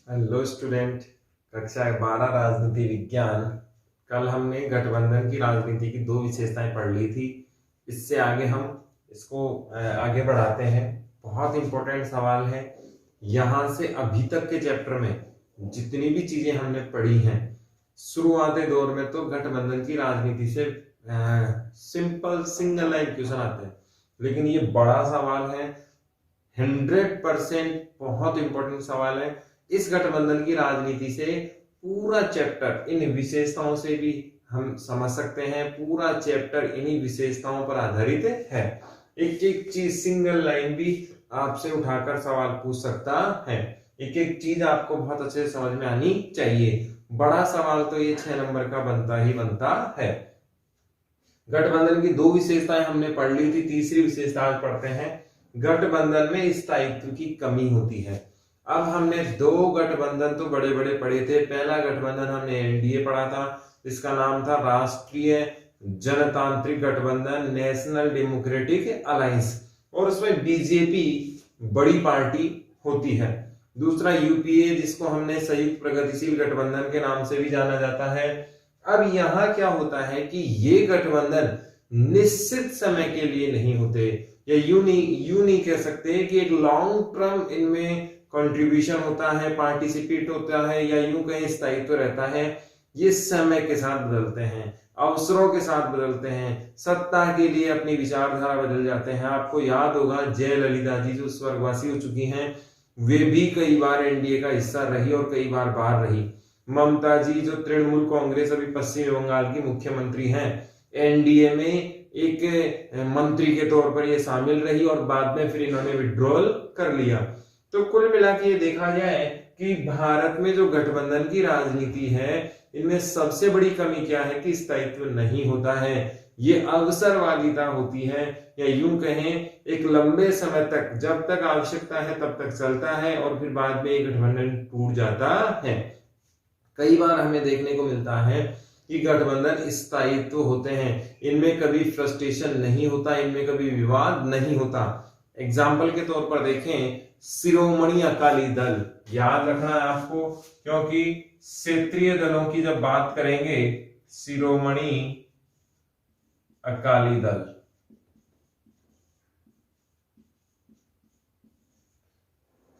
Hello student, कक्षा 12 राजनीति विज्ञान। कल हमने गठबंधन की राजनीति की दो विशेषताएं पढ़ ली थी। इससे आगे हम इसको आगे बढ़ाते हैं। बहुत इंपॉर्टेंट सवाल है। यहाँ से अभी तक के चैप्टर में जितनी भी चीजें हमने पढ़ी हैं, शुरुआती दौर में तो गठबंधन की राजनीति से सिंपल सिंगल लाइन क्वेश्चन आते हैं, लेकिन ये बड़ा सवाल है, 100% बहुत इंपॉर्टेंट सवाल है। इस गठबंधन की राजनीति से पूरा चैप्टर इन विशेषताओं से भी हम समझ सकते हैं। पूरा चैप्टर इन्हीं विशेषताओं पर आधारित है। एक एक चीज सिंगल लाइन भी आपसे उठाकर सवाल पूछ सकता है। एक एक चीज आपको बहुत अच्छे से समझ में आनी चाहिए। बड़ा सवाल तो ये 6 नंबर का बनता ही बनता है। गठबंधन की दो विशेषताएं हमने पढ़ ली थी। तीसरी विशेषता आज पढ़ते हैं। गठबंधन में स्थायित्व की कमी होती है। अब हमने दो गठबंधन तो बड़े बड़े पढ़े थे। पहला गठबंधन हमने एनडीए पढ़ा था, जिसका नाम था राष्ट्रीय जनतांत्रिक गठबंधन, नेशनल डेमोक्रेटिक अलायंस, और उसमें बीजेपी बड़ी पार्टी होती है। दूसरा यूपीए, जिसको हमने संयुक्त प्रगतिशील गठबंधन के नाम से भी जाना जाता है। अब यहाँ क्या होता है कि ये गठबंधन निश्चित समय के लिए नहीं होते, या यूं नहीं कह सकते कि एक लॉन्ग टर्म इनमें कंट्रीब्यूशन होता है, पार्टिसिपेट होता है, या यूं कहीं स्थायित्व रहता है। ये समय के साथ बदलते हैं, अवसरों के साथ बदलते हैं, सत्ता के लिए अपनी विचारधारा बदल जाते हैं। आपको याद होगा जयललिता जी जो स्वर्गवासी हो चुकी हैं, वे भी कई बार एनडीए का हिस्सा रही और कई बार बाहर रही। ममता जी जो तृणमूल कांग्रेस अभी पश्चिम बंगाल की मुख्यमंत्री हैं, एनडीए में एक मंत्री के तौर पर ये शामिल रही और बाद में फिर इन्होंने विड्रॉल कर लिया। तो कुल मिला के ये देखा जाए कि भारत में जो गठबंधन की राजनीति है, इनमें सबसे बड़ी कमी क्या है कि स्थायित्व नहीं होता है। ये अवसरवादिता होती है, या यूं कहें एक लंबे समय तक, जब तक आवश्यकता है तब तक चलता है और फिर बाद में ये गठबंधन टूट जाता है। कई बार हमें देखने को मिलता है कि गठबंधन स्थायित्व होते हैं, इनमें कभी फ्रस्ट्रेशन नहीं होता, इनमें कभी विवाद नहीं होता। एग्जाम्पल के तौर पर देखें, शिरोमणि अकाली दल, याद रखना है आपको, क्योंकि क्षेत्रीय दलों की जब बात करेंगे, शिरोमणि अकाली दल,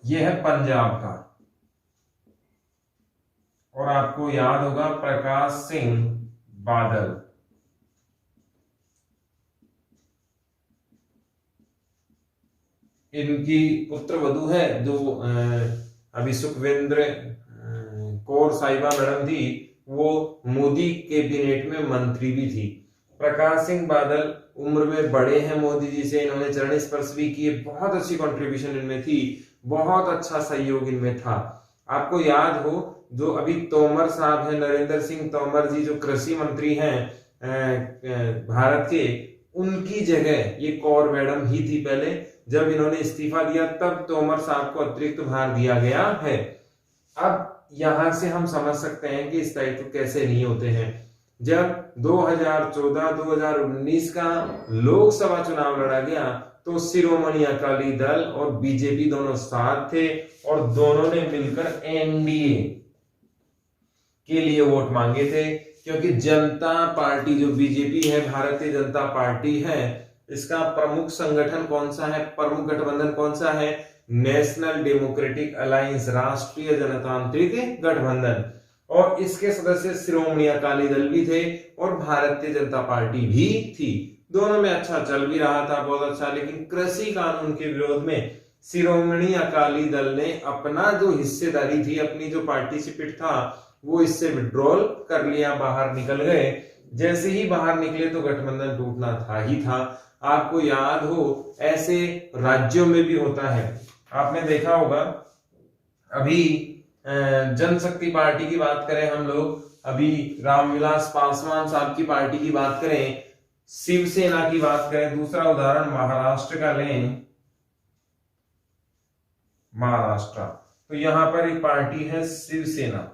यह है पंजाब का, और आपको याद होगा प्रकाश सिंह बादल, इनकी पुत्र वधू है जो अभी सुखविंद्र कौर साहिबा मैडम थी, वो मोदी कैबिनेट में मंत्री भी थी। प्रकाश सिंह बादल उम्र में बड़े हैं मोदी जी से, इन्होंने चरण स्पर्श भी किए, बहुत अच्छी कंट्रीब्यूशन इनमें थी, बहुत अच्छा सहयोग इनमें था। आपको याद हो जो अभी तोमर साहब हैं, नरेंद्र सिंह तोमर जी जो कृषि मंत्री हैं भारत के, उनकी जगह ये कौर मैडम ही थी पहले। जब इन्होंने इस्तीफा दिया तब तोमर साहब को अतिरिक्त भार दिया गया है। अब यहां से हम समझ सकते हैं कि स्थायित्व कैसे नहीं होते हैं। जब 2014-2019 का लोकसभा चुनाव लड़ा गया तो शिरोमणि अकाली दल और बीजेपी दोनों साथ थे और दोनों ने मिलकर एनडीए के लिए वोट मांगे थे, क्योंकि जनता पार्टी जो बीजेपी है, भारतीय जनता पार्टी है, इसका प्रमुख संगठन कौन सा है, प्रमुख गठबंधन कौन सा है, नेशनल डेमोक्रेटिक अलायंस, राष्ट्रीय जनतांत्रिक गठबंधन, और इसके सदस्य शिरोमणि अकाली दल भी थे और भारतीय जनता पार्टी भी थी। दोनों में अच्छा चल भी रहा था, बहुत अच्छा, लेकिन कृषि कानून के विरोध में शिरोमणि अकाली दल ने अपना जो हिस्सेदारी थी, अपनी जो पार्टिसिपेट था, वो इससे विड्रॉल कर लिया, बाहर निकल गए। जैसे ही बाहर निकले तो गठबंधन टूटना था ही था। आपको याद हो ऐसे राज्यों में भी होता है, आपने देखा होगा। अभी जनशक्ति पार्टी की बात करें हम लोग, अभी रामविलास पासवान साहब की पार्टी की बात करें, शिवसेना की बात करें, दूसरा उदाहरण महाराष्ट्र का लें, महाराष्ट्र, तो यहां पर एक पार्टी है शिवसेना,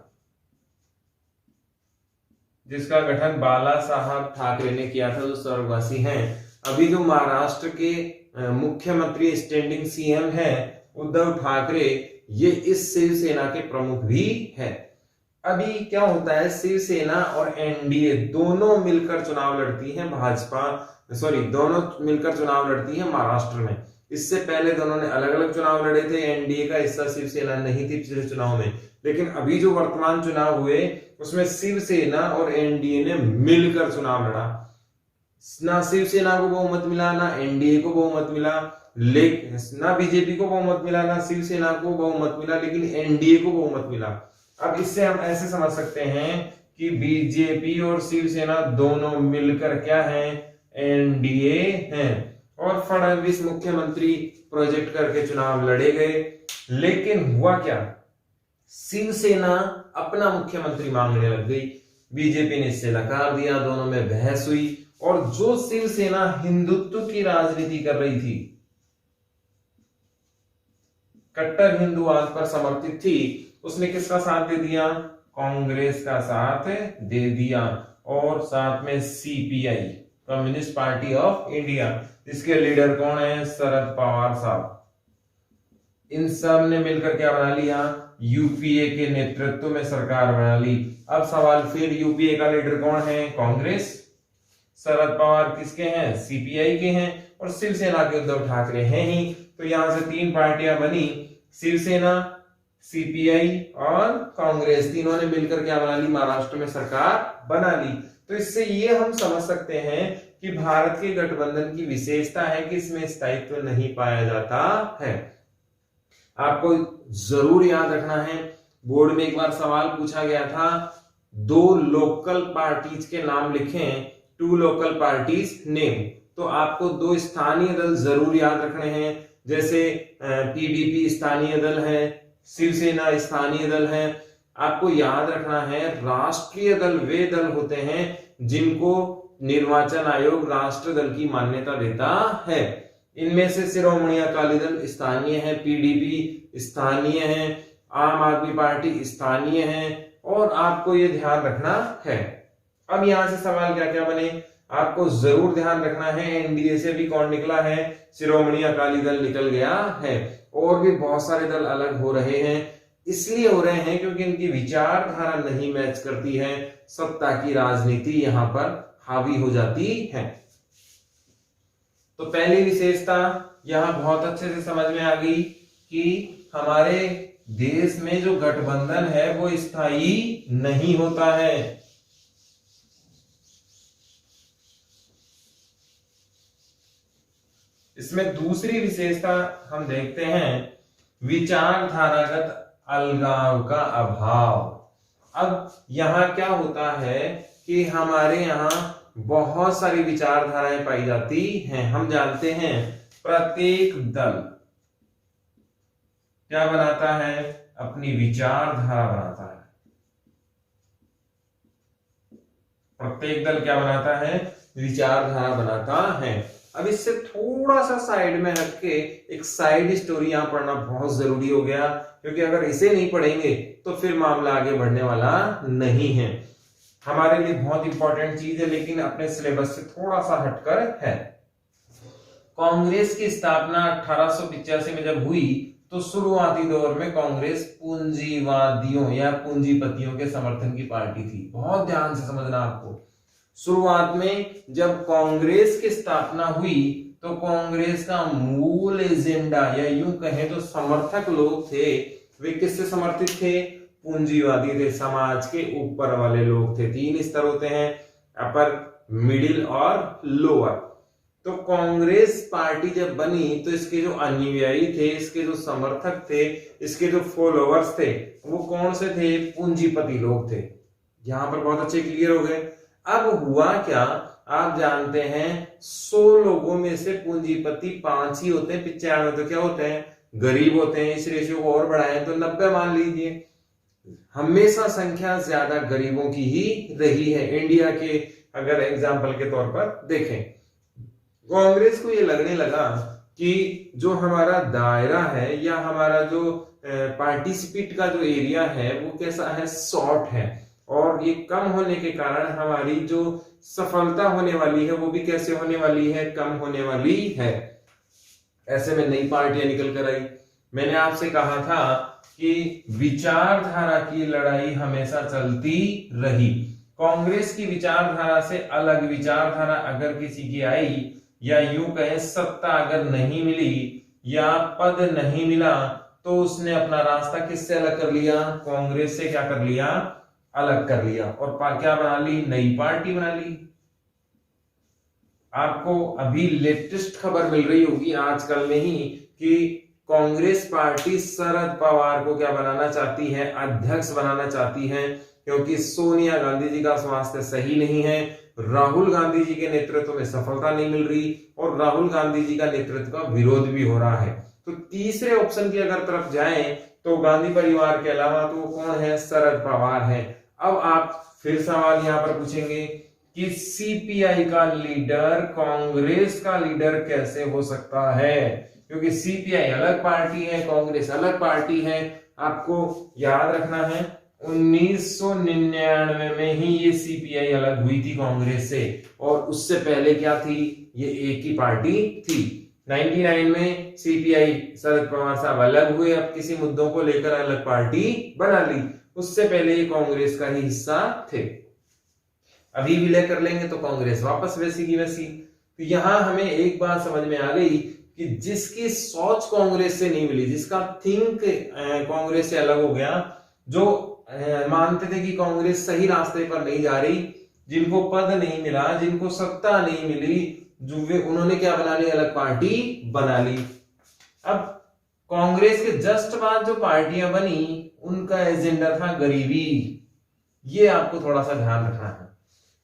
जिसका गठन बाला साहब ठाकरे ने किया था, जो स्वर्गवासी हैं। अभी जो महाराष्ट्र के मुख्यमंत्री स्टैंडिंग सीएम हैं उद्धव ठाकरे, ये इस शिवसेना के प्रमुख भी है। अभी क्या होता है, शिवसेना और एनडीए दोनों मिलकर चुनाव लड़ती हैं, दोनों मिलकर चुनाव लड़ती हैं महाराष्ट्र में। इससे पहले दोनों ने अलग अलग चुनाव लड़े थे, एनडीए का हिस्सा शिवसेना नहीं थी पिछले चुनाव में, लेकिन अभी जो वर्तमान चुनाव हुए उसमें शिवसेना और एनडीए ने मिलकर चुनाव लड़ा। ना शिवसेना को बहुमत मिला, ना एनडीए को बहुमत मिला, लेकिन ना बीजेपी को बहुमत मिला, ना शिवसेना को बहुमत मिला, लेकिन एनडीए को बहुमत मिला। अब इससे हम ऐसे समझ सकते हैं कि बीजेपी और शिवसेना दोनों मिलकर क्या हैं, एनडीए हैं। और फडणवीस मुख्यमंत्री प्रोजेक्ट करके चुनाव लड़े गए, लेकिन हुआ क्या, शिवसेना अपना मुख्यमंत्री मांगने लग गई, बीजेपी ने इससे नकार दिया, दोनों में बहस हुई। और जो शिवसेना हिंदुत्व की राजनीति कर रही थी, कट्टर हिंदुवाद पर समर्पित थी, उसने किसका साथ दे दिया, कांग्रेस का साथ दे दिया। और साथ में CPI, communist party of India, जिसके लीडर कौन है, शरद पवार साहब। इन सब ने मिलकर क्या बना लिया, यूपीए के नेतृत्व में सरकार बना ली। अब सवाल फिर, यूपीए का लीडर कौन है, कांग्रेस, शरद पवार किसके हैं, सीपीआई के हैं, और शिवसेना के उद्धव ठाकरे हैं ही। तो यहां से तीन पार्टियां बनी, शिवसेना, सीपीआई और कांग्रेस, तीनों ने मिलकर क्या बना ली, महाराष्ट्र में सरकार बना ली। तो इससे ये हम समझ सकते हैं कि भारत के गठबंधन की विशेषता है कि इसमें स्थायित्व नहीं पाया जाता है। आपको जरूर याद रखना है, बोर्ड में एक बार सवाल पूछा गया था, दो लोकल पार्टीज के नाम लिखें, 2 लोकल पार्टीज नेम। तो आपको 2 स्थानीय दल जरूर याद रखने हैं, जैसे पीडीपी स्थानीय दल है, शिवसेना स्थानीय दल है। आपको याद रखना है, राष्ट्रीय दल वे दल होते हैं जिनको निर्वाचन आयोग राष्ट्र दल की मान्यता देता है। इनमें से शिरोमणि अकाली दल स्थानीय है, पीडीपी स्थानीय है, आम आदमी पार्टी स्थानीय है, और आपको ये ध्यान रखना है। अब यहां से सवाल क्या क्या बने, आपको जरूर ध्यान रखना है, एनडीए से भी कौन निकला है, शिरोमणि अकाली दल निकल गया है। और भी बहुत सारे दल अलग हो रहे हैं, इसलिए हो रहे हैं क्योंकि इनकी विचारधारा नहीं मैच करती है, सत्ता की राजनीति यहां पर हावी हो जाती है। तो पहली विशेषता यहां बहुत अच्छे से समझ में आ गई कि हमारे देश में जो गठबंधन है वो स्थायी नहीं होता है। इसमें दूसरी विशेषता हम देखते हैं, विचारधारागत अलगाव का अभाव। अब यहां क्या होता है कि हमारे यहां बहुत सारी विचारधाराएं पाई जाती हैं। हम जानते हैं प्रत्येक दल क्या बनाता है, अपनी विचारधारा बनाता है। प्रत्येक दल क्या बनाता है, विचारधारा बनाता है। अब इससे थोड़ा सा साइड में हट के एक साइड स्टोरी यहां पढ़ना बहुत जरूरी हो गया, क्योंकि अगर इसे नहीं पढ़ेंगे तो फिर मामला आगे बढ़ने वाला नहीं है। हमारे लिए बहुत इंपॉर्टेंट चीज है, लेकिन अपने सिलेबस से थोड़ा सा हटकर है। कांग्रेस की स्थापना 1885 में जब हुई तो शुरुआती दौर में कांग्रेस पूंजीवादियों या पूंजीपतियों के समर्थन की पार्टी थी। बहुत ध्यान से समझना आपको, शुरुआत में जब कांग्रेस की स्थापना हुई तो कांग्रेस का मूल एजेंडा या यूं कहें तो समर्थक लोग थे, वे किससे समर्थित थे, पूंजीवादी थे, समाज के ऊपर वाले लोग थे। 3 स्तर होते हैं, अपर, मिडिल और लोअर। तो कांग्रेस पार्टी जब बनी तो इसके जो अनुयायी थे, इसके जो समर्थक थे, इसके जो फॉलोअर्स थे, वो कौन से थे, पूंजीपति लोग थे। यहां पर बहुत अच्छे क्लियर हो गए। अब हुआ क्या, आप जानते हैं 100 लोगों में से पूंजीपति 5 ही होते हैं, 95 तो क्या होते हैं, गरीब होते हैं। इस रेशियो को और बढ़ाएं तो 90 मान लीजिए। हमेशा संख्या ज्यादा गरीबों की ही रही है इंडिया के, अगर एग्जाम्पल के तौर पर देखें। कांग्रेस को ये लगने लगा कि जो हमारा दायरा है या हमारा जो पार्टिसिपेट का जो एरिया है वो कैसा है, शॉर्ट है, और ये कम होने के कारण हमारी जो सफलता होने वाली है वो भी कैसे होने वाली है, कम होने वाली है। ऐसे में नई पार्टियां निकल कर आई। मैंने आपसे कहा था कि विचारधारा की लड़ाई हमेशा चलती रही। कांग्रेस की विचारधारा से अलग विचारधारा अगर किसी की आई, या यूं कहें सत्ता अगर नहीं मिली या पद नहीं मिला, तो उसने अपना रास्ता किससे अलग कर लिया? कांग्रेस से क्या कर लिया? अलग कर लिया। और क्या बना ली? नई पार्टी बना ली। आपको अभी लेटेस्ट खबर मिल रही होगी आजकल में ही कि कांग्रेस पार्टी शरद पवार को क्या बनाना चाहती है? अध्यक्ष बनाना चाहती है, क्योंकि सोनिया गांधी जी का स्वास्थ्य सही नहीं है, राहुल गांधी जी के नेतृत्व में सफलता नहीं मिल रही और राहुल गांधी जी का नेतृत्व का विरोध भी हो रहा है। तो तीसरे ऑप्शन की अगर तरफ जाएं तो गांधी परिवार के अलावा तो कौन है? शरद पवार है। अब आप फिर सवाल यहां पर पूछेंगे कि सीपीआई का लीडर कांग्रेस का लीडर कैसे हो सकता है? क्योंकि सीपीआई अलग पार्टी है, कांग्रेस अलग पार्टी है। आपको याद रखना है 1999 में ही ये सीपीआई अलग हुई थी कांग्रेस से, और उससे पहले क्या थी? ये एक ही पार्टी थी। 99 में सीपीआई शरद पवार साहब अलग हुए, अब किसी मुद्दों को लेकर अलग पार्टी बना ली। उससे पहले ये कांग्रेस का ही हिस्सा थे। अभी विलय कर लेंगे तो कांग्रेस वापस वैसी की वैसी। तो यहां हमें एक बात समझ में आ गई कि जिसकी सोच कांग्रेस से नहीं मिली, जिसका थिंक कांग्रेस से अलग हो गया, जो मानते थे कि कांग्रेस सही रास्ते पर नहीं जा रही, जिनको पद नहीं मिला, जिनको सत्ता नहीं मिली, जो वे उन्होंने क्या बना ली? अलग पार्टी बना ली। अब कांग्रेस के जस्ट बाद जो पार्टियां बनी उनका एजेंडा था गरीबी। ये आपको थोड़ा सा ध्यान रखना है।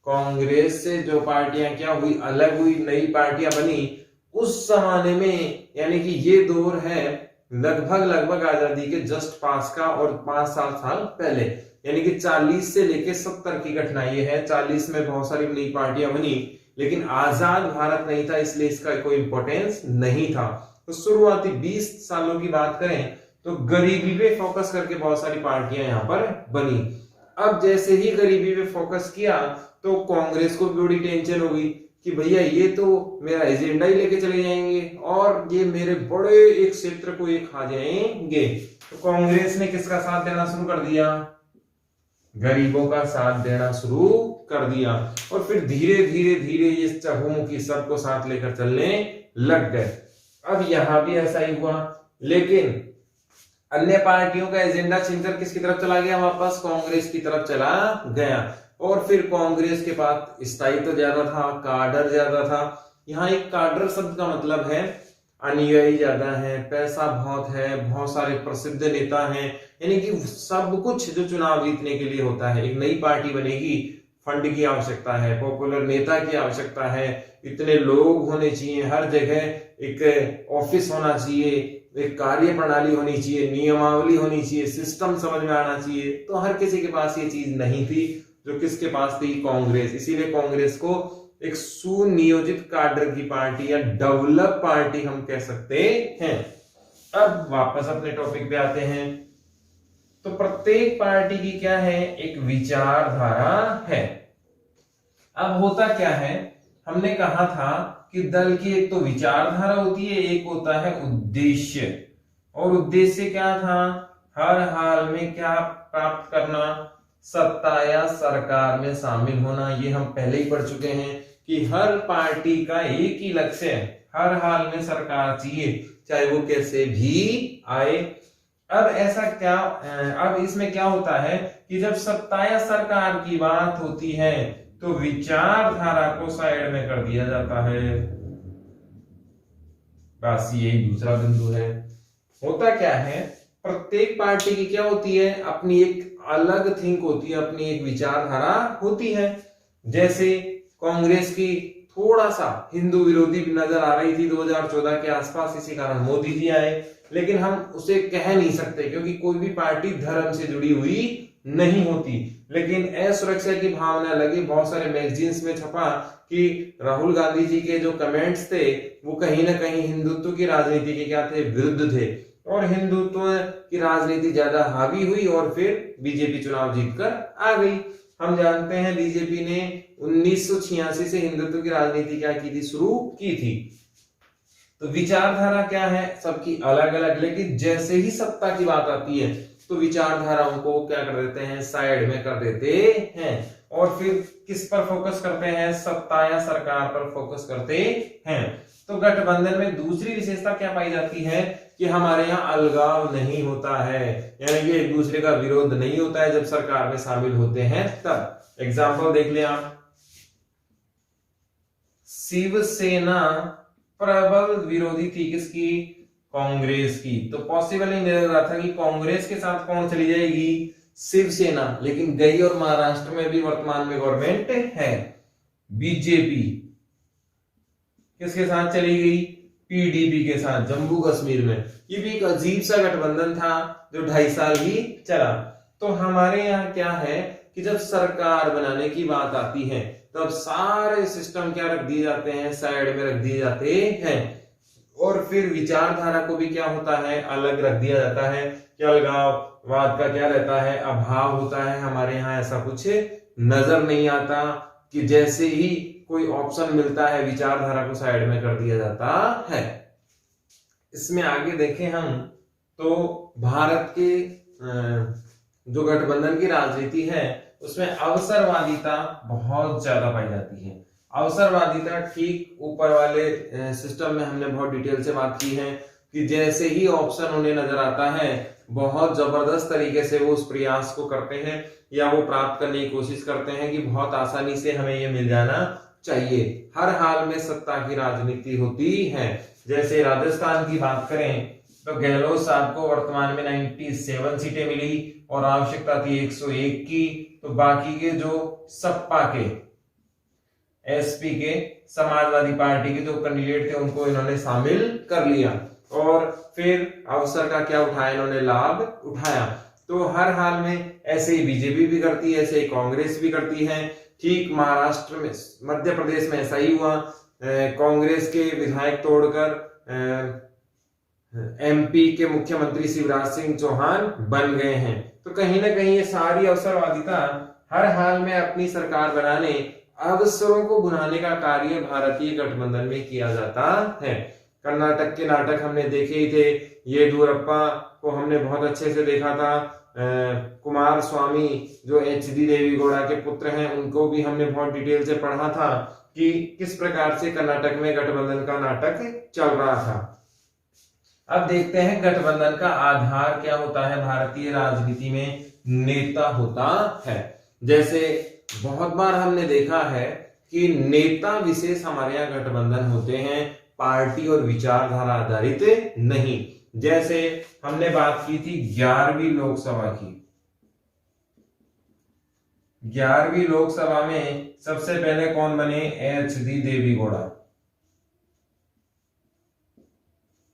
कांग्रेस से जो पार्टियां क्या हुई? अलग हुई, नई पार्टियां बनी। उस जमाने में यानी कि ये दौर है लगभग आजादी के जस्ट पास का, और 5-7 साल पहले, यानी कि 40 से लेके 70 की घटना ये है। 40 में बहुत सारी नई पार्टियां बनी, लेकिन आजाद भारत नहीं था, इसलिए इसका कोई इंपॉर्टेंस नहीं था। तो शुरुआती 20 सालों की बात करें तो गरीबी पे फोकस करके बहुत सारी पार्टियां यहां पर बनी। अब जैसे ही गरीबी पे फोकस किया तो कांग्रेस को भी बड़ी टेंशन होगी कि भैया ये तो मेरा एजेंडा ही लेके चले जाएंगे और ये मेरे बड़े एक क्षेत्र को ये खा जाएंगे। तो कांग्रेस ने किसका साथ देना शुरू कर दिया? गरीबों का साथ देना शुरू कर दिया। और फिर धीरे धीरे ये चहुमुखी सबको साथ लेकर चलने लग गए। अब यहां भी ऐसा ही हुआ, लेकिन अन्य पार्टियों का एजेंडा छीनकर किसकी तरफ चला गया? वापस कांग्रेस की तरफ चला गया। और फिर कांग्रेस के पास स्थायित्व ज्यादा था, काडर ज्यादा था। यहाँ एक काडर शब्द का मतलब है अनुयायी ज्यादा है, पैसा बहुत है, बहुत सारे प्रसिद्ध नेता हैं, यानी कि सब कुछ जो चुनाव जीतने के लिए होता है। एक नई पार्टी बनेगी, फंड की आवश्यकता है, पॉपुलर नेता की आवश्यकता है, इतने लोग होने चाहिए, हर जगह एक ऑफिस होना चाहिए, एक कार्य प्रणाली होनी चाहिए, नियमावली होनी चाहिए, सिस्टम समझ में आना चाहिए। तो हर किसी के पास ये चीज नहीं थी, जो किसके पास थी? कांग्रेस। इसीलिए कांग्रेस को एक सुनियोजित काडर की पार्टी या डेवलप पार्टी हम कह सकते हैं। अब वापस अपने टॉपिक पे आते हैं। तो प्रत्येक पार्टी की क्या है? एक विचारधारा है। अब होता क्या है, हमने कहा था कि दल की एक तो विचारधारा होती है, एक होता है उद्देश्य। और उद्देश्य क्या था? हर हाल में क्या प्राप्त करना? सत्ता या सरकार में शामिल होना। ये हम पहले ही पढ़ चुके हैं कि हर पार्टी का एक ही लक्ष्य है, हर हाल में सरकार चाहिए, चाहे वो कैसे भी आए। अब ऐसा क्या, अब इसमें क्या होता है कि जब सत्ता या सरकार की बात होती है तो विचारधारा को साइड में कर दिया जाता है। बस यही दूसरा बिंदु है। होता क्या है, प्रत्येक पार्टी की क्या होती है? अपनी एक अलग थिंक होती है, अपनी एक विचारधारा होती है। जैसे कांग्रेस की थोड़ा सा हिंदू विरोधी भी नजर आ रही थी 2014 के आसपास, इसी कारण मोदी जी आए। लेकिन हम उसे कह नहीं सकते क्योंकि कोई भी पार्टी धर्म से जुड़ी हुई नहीं होती। लेकिन असुरक्षा की भावना लगी, बहुत सारे मैगजीन्स में छपा कि राहुल गांधी जी के जो कमेंट्स थे वो कहीं ना कहीं हिंदुत्व की राजनीति के क्या थे? विरुद्ध थे। और हिंदुत्व की राजनीति ज्यादा हावी हुई और फिर बीजेपी चुनाव जीतकर आ गई। हम जानते हैं बीजेपी ने 1986 से हिंदुत्व की राजनीति क्या की थी? शुरू की थी। तो विचारधारा क्या है, सबकी अलग अलग, लेकिन जैसे ही सत्ता की बात आती है तो विचारधाराओं को क्या कर देते हैं, साइड में कर देते हैं और फिर किस पर फोकस करते हैं, सत्ता या सरकार पर फोकस करते हैं। तो गठबंधन में दूसरी विशेषता क्या पाई जाती है कि हमारे यहाँ अलगाव नहीं होता है, यानी कि एक दूसरे का विरोध नहीं होता है जब सरकार में शामिल होते हैं तब। एग्जाम्पल देख लें आप, शिवसेना प्रबल विरोधी थी किसकी, कांग्रेस की, तो पॉसिबल ही नहीं लग रहा था कि कांग्रेस के साथ कौन चली जाएगी, शिवसेना, लेकिन गई और महाराष्ट्र में भी वर्तमान में गवर्नमेंट है। बीजेपी किसके साथ चली गई, पीडीपी के साथ जम्मू कश्मीर में। ये भी एक अजीब सा गठबंधन था जो 2.5 साल ही चला। तो हमारे यहाँ क्या है कि जब सरकार बनाने की बात आती है तब सारे सिस्टम क्या रख दिए जाते हैं, साइड में रख दिए जाते हैं और फिर विचारधारा को भी क्या होता है, अलग रख दिया जाता है कि अलगाववाद का क्या रहता है, अभाव होता है। हमारे यहाँ ऐसा कुछ नजर नहीं आता कि जैसे ही कोई ऑप्शन मिलता है विचारधारा को साइड में कर दिया जाता है। इसमें आगे देखें हम तो भारत के जो गठबंधन की राजनीति है उसमें अवसरवादिता बहुत ज्यादा पाई जाती है। अवसरवादिता ठीक ऊपर वाले सिस्टम में हमने बहुत डिटेल से बात की है कि जैसे ही ऑप्शन उन्हें नजर आता है बहुत जबरदस्त तरीके से वो उस प्रयास को करते हैं या वो प्राप्त करने की कोशिश करते हैं कि बहुत आसानी से हमें ये मिल जाना चाहिए। हर हाल में सत्ता की राजनीति होती है। जैसे राजस्थान की बात करें तो गहलोत साहब को वर्तमान में 97 सीटें मिली और आवश्यकता थी 101 की, तो बाकी के जो सपा के, एसपी के, समाजवादी पार्टी के जो कैंडिडेट थे उनको इन्होंने शामिल कर लिया और फिर अवसर का क्या उठाया, इन्होंने लाभ उठाया। तो हर हाल में ऐसे ही बीजेपी भी करती है, ऐसे ही कांग्रेस भी करती है। ठीक महाराष्ट्र में, मध्य प्रदेश में ऐसा ही हुआ, कांग्रेस के विधायक तोड़कर एमपी के मुख्यमंत्री शिवराज सिंह चौहान बन गए हैं। तो कहीं ना कहीं ये सारी अवसरवादिता हर हाल में अपनी सरकार बनाने, अवसरों को बुनाने का कार्य भारतीय गठबंधन में किया जाता है। कर्नाटक के नाटक हमने देखे ही थे, येदियुरप्पा को हमने बहुत अच्छे से देखा था, कुमार स्वामी जो एचडी देवेगौड़ा के पुत्र हैं उनको भी हमने बहुत डिटेल से पढ़ा था कि किस प्रकार से कर्नाटक में गठबंधन का नाटक चल रहा था। अब देखते हैं गठबंधन का आधार क्या होता है भारतीय राजनीति में, नेता होता है। जैसे बहुत बार हमने देखा है कि नेता विशेष हमारे यहाँ गठबंधन होते हैं, पार्टी और विचारधारा आधारित नहीं। जैसे हमने बात की थी 11वीं लोकसभा की, 11वीं लोकसभा में सबसे पहले कौन बने, एचडी देवेगौड़ा।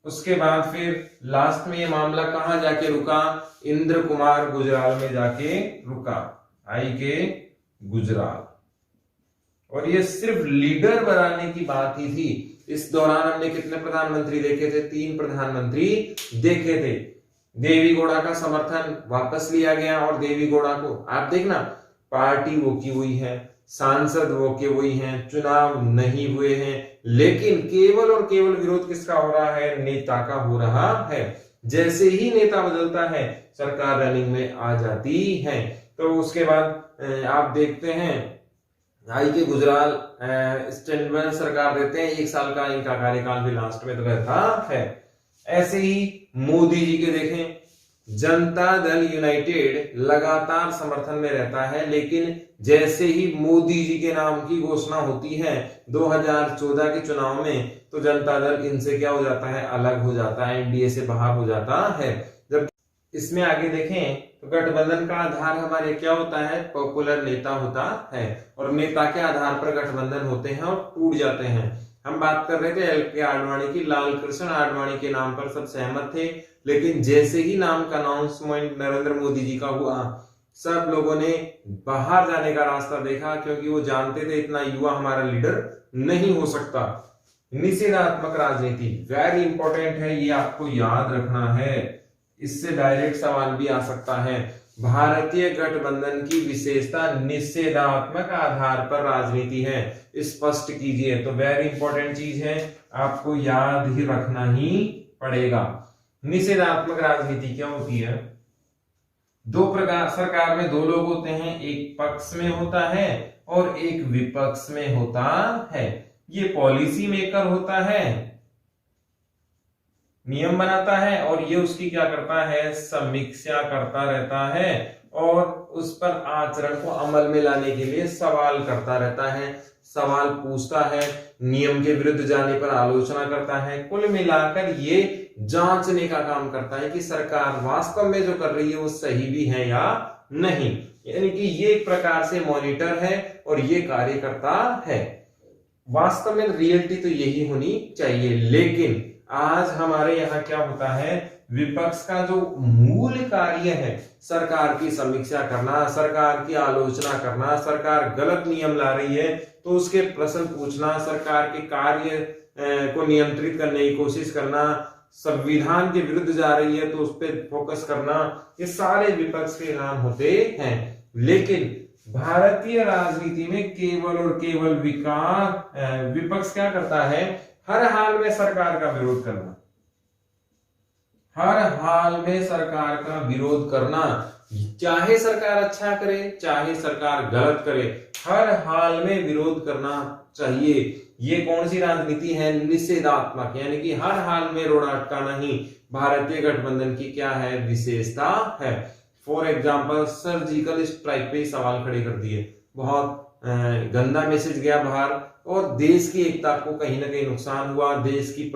उसके बाद फिर लास्ट में ये मामला कहां जाके रुका, इंद्र कुमार गुजराल में जाके रुका, आई के गुजराल। और ये सिर्फ लीडर बनाने की बात ही थी। इस दौरान हमने कितने प्रधानमंत्री देखे थे, 3 प्रधानमंत्री देखे थे। देवेगौड़ा का समर्थन वापस लिया गया और देवेगौड़ा को आप देखना पार्टी वो की हुई है, सांसद वो के वही हैं, चुनाव नहीं हुए हैं, लेकिन केवल और केवल विरोध किसका हो रहा है, नेता का हो रहा है। जैसे ही नेता बदलता है सरकार रनिंग में आ जाती है। तो उसके बाद आप देखते हैं आई के गुजराल स्टैंड बाय सरकार देते हैं, 1 साल का इनका कार्यकाल भी लास्ट में तो रहता है। ऐसे ही मोदी जी के देखें, जनता दल यूनाइटेड लगातार समर्थन में रहता है, लेकिन जैसे ही मोदी जी के नाम की घोषणा होती है 2014 के चुनाव में, तो जनता दल इनसे क्या हो जाता है, अलग हो जाता है, एनडीए से बाहर हो जाता है। जब इसमें आगे देखें तो गठबंधन का आधार हमारे क्या होता है, पॉपुलर नेता होता है, और नेता के आधार पर गठबंधन होते हैं और टूट जाते हैं। हम बात कर रहे थे एल.के. आडवाणी की, लाल कृष्ण आडवाणी के नाम पर सब सहमत थे, लेकिन जैसे ही नाम का अनाउंसमेंट नरेंद्र मोदी जी का हुआ, सब लोगों ने बाहर जाने का रास्ता देखा, क्योंकि वो जानते थे इतना युवा हमारा लीडर नहीं हो सकता। निषेधात्मक राजनीति वेरी इंपॉर्टेंट है, ये आपको याद रखना है, इससे डायरेक्ट सवाल भी आ सकता है। भारतीय गठबंधन की विशेषता निषेधात्मक आधार पर राजनीति है, स्पष्ट कीजिए। तो वेरी इंपॉर्टेंट चीज है, आपको याद ही रखना ही पड़ेगा। निषेधात्मक राजनीति क्या होती है? दो प्रकार, सरकार में दो लोग होते हैं, एक पक्ष में होता है और एक विपक्ष में होता है। ये पॉलिसी मेकर होता है, नियम बनाता है, और ये उसकी क्या करता है? समीक्षा करता रहता है और उस पर आचरण को अमल में लाने के लिए सवाल करता रहता है, सवाल पूछता है, नियम के विरुद्ध जाने पर आलोचना करता है। कुल मिलाकर ये जांचने का काम करता है कि सरकार वास्तव में जो कर रही है वो सही भी है या नहीं। यानी कि ये एक प्रकार से मॉनिटर है और ये कार्य करता है। वास्तव में रियलिटी तो यही होनी चाहिए, लेकिन आज हमारे यहाँ क्या होता है? विपक्ष का जो मूल कार्य है, सरकार की समीक्षा करना, सरकार की आलोचना करना, सरकार गलत नियम ला रही है तो उसके प्रश्न पूछना, सरकार के कार्य को नियंत्रित करने की कोशिश करना, संविधान के विरुद्ध जा रही है तो उस पर फोकस करना, ये सारे विपक्ष के काम होते हैं। लेकिन भारतीय राजनीति में केवल और केवल विपक्ष क्या करता है? हर हाल में सरकार का विरोध करना, हर हाल में सरकार का विरोध करना, चाहे सरकार अच्छा करे चाहे सरकार गलत करे, हर हाल में विरोध करना चाहिए। ये कौन सी राजनीति है? निषेधात्मक, यानी कि हर हाल में रोड़ा अटकाना ही भारतीय गठबंधन की क्या है? विशेषता है। फॉर एग्जाम्पल सर्जिकल स्ट्राइक पे सवाल खड़े कर दिए, बहुत गंदा मैसेज गया बाहर और देश की एकता को कहीं ना कहीं नुकसान हुआ, देश की